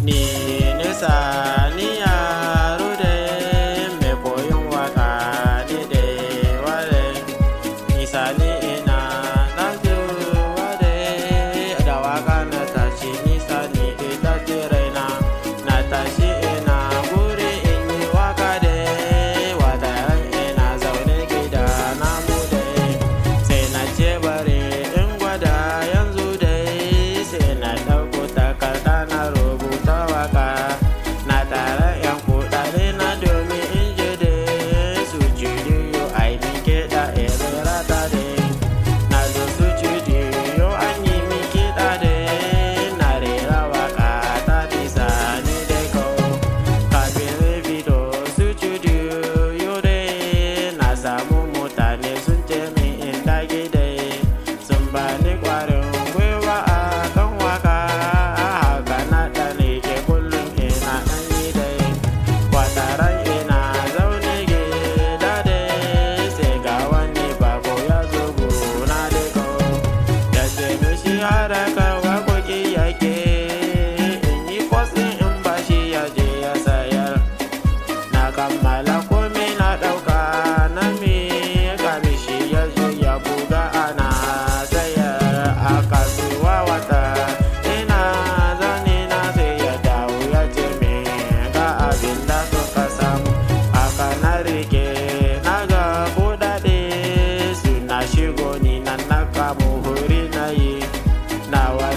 Ni nesa ni yaro da mai koyon waka ni da wale nisa ni ina na zuwa da waka na tashi nisa ni ita ce raina na tashi ina guri in yi waka da wada ina zaune gida na mu da sai na ce bari in gwada yanzu da sai na ɗauko takarda na rubuta waka na tara yan kuɗaɗe na domin in je da su studio ainihin kiɗa rera ta da na zo su studio an yi min kiɗa da na rera waka ta nisa ni da kawo kafin video su studio da na samu mutane sun ce min in dage da sun bani ƙwarin gwiwa a kan waka haka na ɗane ke kullum ina ɗan yi da wataran ina zaune gida da sai ga wani bako ya zo gona da kawo ya ce mishi haraka waƙoƙi yake in yi postin in bashi ya je ya sayar na kammala komai na ɗauka na miƙa mishi ya zo ya buga ana sayar a kasuwa wata ina zane na sai ya dawo ya ce min ga abin da suka samu haka na rike na ga kuɗaɗe suna shigo ni nan na kamo huri na yi nawa